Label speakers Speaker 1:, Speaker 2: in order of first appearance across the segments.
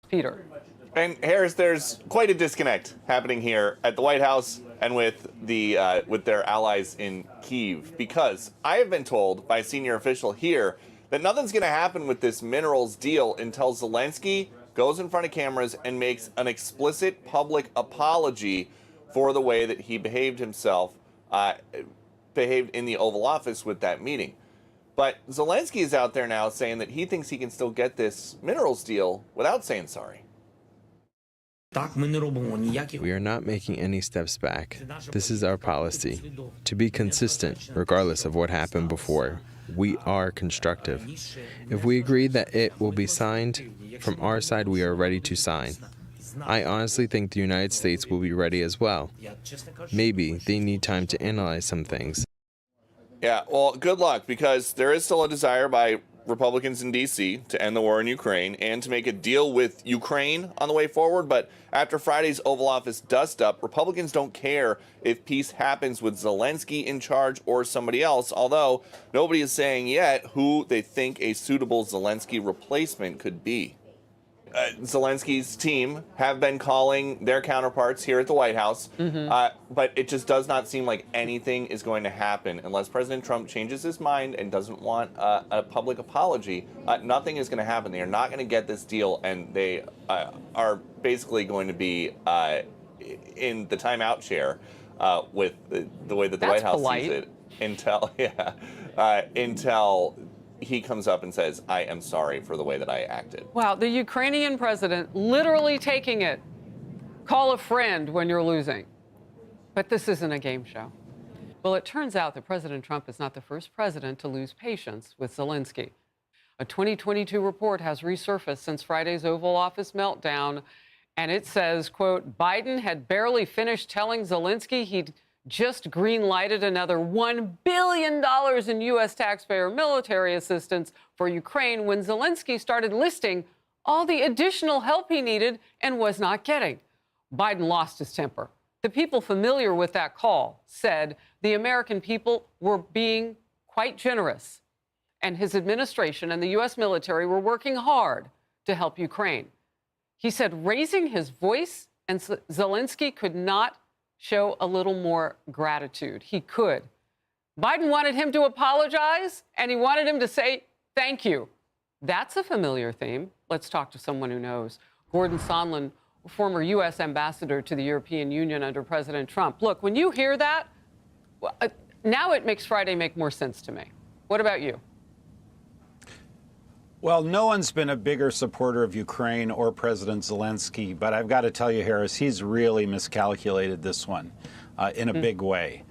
Speaker 1: Peter.
Speaker 2: And Harris, there's quite a disconnect happening here at the White House and with their allies in Kyiv, because I have been told by a senior official here that nothing's going to happen with this minerals deal until Zelensky goes in front of cameras and makes an explicit public apology for the way that he behaved in the Oval Office with that meeting. But Zelensky is out there now saying that he thinks he can still get this minerals deal without saying sorry.
Speaker 3: We are not making any steps back. This is our policy, to be consistent regardless of what happened before. We are constructive. If we agree that it will be signed, from our side we are ready to sign. I honestly think the United States will be ready as well. Maybe they need time to analyze some things.
Speaker 2: Yeah, well, good luck, because there is still a desire by Republicans in D.C. to end the war in Ukraine and to make a deal with Ukraine on the way forward. But after Friday's Oval Office dust-up, Republicans don't care if peace happens with Zelensky in charge or somebody else, although nobody is saying yet who they think a suitable Zelensky replacement could be. Zelensky's team have been calling their counterparts here at the White House, but it just does not seem like anything is going to happen unless President Trump changes his mind and doesn't want a public apology. Nothing is going to happen. They are not going to get this deal, and they are basically going to be in the timeout chair with the way that the White House sees it until he comes up and says, I am sorry for the way that I acted.
Speaker 1: Wow, the Ukrainian president literally taking it. Call a friend when you're losing. But this isn't a game show. Well, it turns out that President Trump is not the first president to lose patience with Zelensky. A 2022 report has resurfaced since Friday's Oval Office meltdown, and it says, quote, Biden had barely finished telling Zelensky he'd just green-lighted another $1 billion in U.S. taxpayer military assistance for Ukraine when Zelensky started listing all the additional help he needed and was not getting. Biden lost his temper. The people familiar with that call said the American people were being quite generous, and his administration and the U.S. military were working hard to help Ukraine. He said raising his voice, and Zelensky could not show a little more gratitude. He could. Biden wanted him to apologize, and he wanted him to say thank you. That's a familiar theme. Let's talk to someone who knows. Gordon Sondland, former U.S. ambassador to the European Union under President Trump. Look, when you hear that, now it makes Friday make more sense to me. What about you?
Speaker 4: Well, no one's been a bigger supporter of Ukraine or President Zelensky, but I've got to tell you, Harris, he's really miscalculated this one in a big way.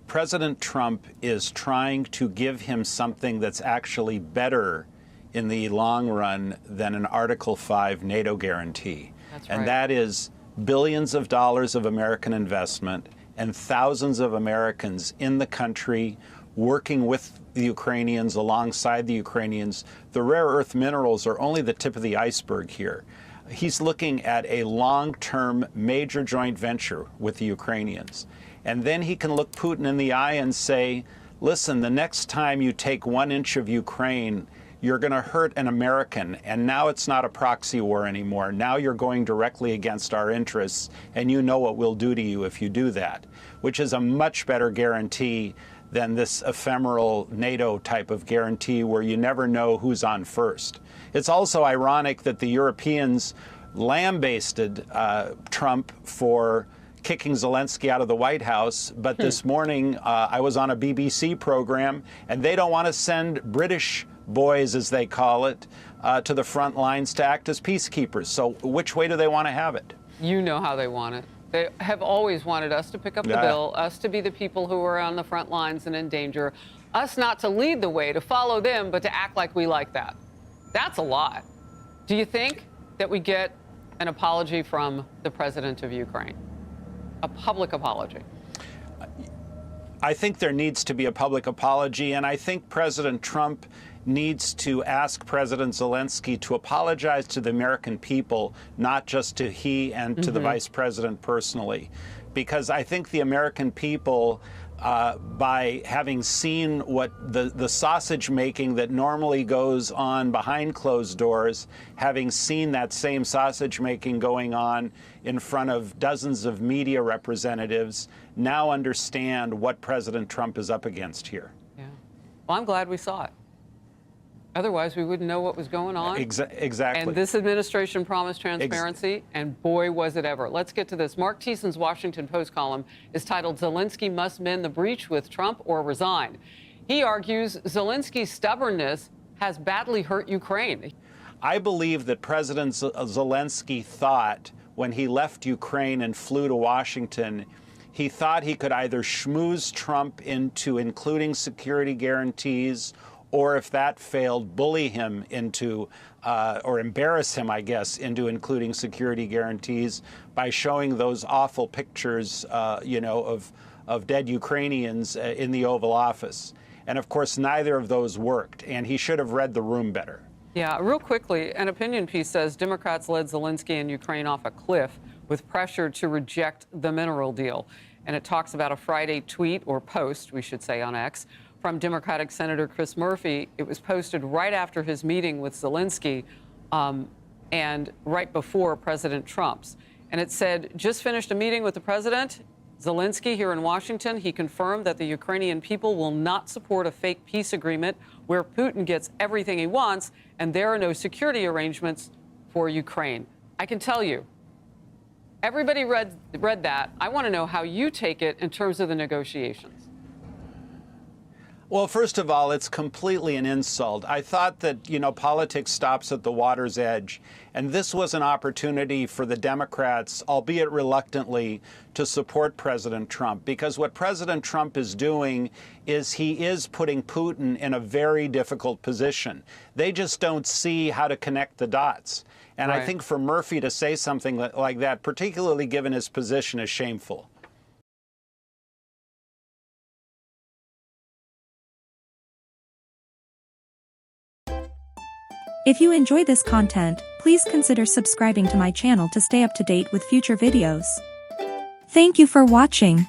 Speaker 4: President Trump is trying to give him something that's actually better in the long run than an Article 5 NATO guarantee.
Speaker 1: That's
Speaker 4: and
Speaker 1: right.
Speaker 4: That is billions of dollars of American investment and thousands of Americans in the country working with the Ukrainians, alongside the Ukrainians. The rare earth minerals are only the tip of the iceberg here. He's looking at a long-term major joint venture with the Ukrainians. And then he can look Putin in the eye and say, listen, the next time you take 1 inch of Ukraine, you're going to hurt an American. And now it's not a proxy war anymore. Now you're going directly against our interests, and you know what we'll do to you if you do that, which is a much better guarantee than this ephemeral NATO type of guarantee where you never know who's on first. It's also ironic that the Europeans lambasted Trump for kicking Zelensky out of the White House, but this morning I was on a BBC program, and they don't want to send British boys, as they call it, to the front lines to act as peacekeepers. So which way do they want to have it?
Speaker 1: You know how they want it. They have always wanted us to pick up the bill, us to be the people who are on the front lines and in danger, us not to lead the way, to follow them, but to act like we like that. That's a lot. Do you think that we get an apology from the president of Ukraine? A public apology?
Speaker 4: I think there needs to be a public apology, and I think President Trump needs to ask President Zelensky to apologize to the American people, not just to he and to the vice president personally, because I think the American people by having seen what the sausage making that normally goes on behind closed doors, having seen that same sausage making going on in front of dozens of media representatives, now understand what President Trump is up against here.
Speaker 1: Yeah. Well, I'm glad we saw it. Otherwise, we wouldn't know what was going on.
Speaker 4: Exactly.
Speaker 1: And this administration promised transparency, and boy, was it ever. Let's get to this. Mark Thiessen's Washington Post column is titled, "Zelensky Must Mend the Breach with Trump or Resign." He argues Zelensky's stubbornness has badly hurt Ukraine.
Speaker 4: I believe that President Zelensky thought when he left Ukraine and flew to Washington, he thought he could either schmooze Trump into including security guarantees, or if that failed, bully him into, or embarrass him, I guess, into including security guarantees by showing those awful pictures, of dead Ukrainians in the Oval Office. And of course, neither of those worked, and he should have read the room better.
Speaker 1: Yeah, real quickly, an opinion piece says Democrats led Zelensky and Ukraine off a cliff with pressure to reject the mineral deal. And it talks about a Friday tweet, or post, we should say, on X, from Democratic Senator Chris Murphy. It was posted right after his meeting with Zelensky and right before President Trump's. And it said, "Just finished a meeting with the president, Zelensky, here in Washington. He confirmed that the Ukrainian people will not support a fake peace agreement where Putin gets everything he wants, and there are no security arrangements for Ukraine." I can tell you, everybody read that. I want to know how you take it in terms of the negotiations.
Speaker 4: Well, first of all, it's completely an insult. I thought that, politics stops at the water's edge. And this was an opportunity for the Democrats, albeit reluctantly, to support President Trump. Because what President Trump is doing is he is putting Putin in a very difficult position. They just don't see how to connect the dots. And
Speaker 1: Right.
Speaker 4: I think for Murphy to say something like that, particularly given his position, is shameful.
Speaker 5: If you enjoy this content, please consider subscribing to my channel to stay up to date with future videos. Thank you for watching.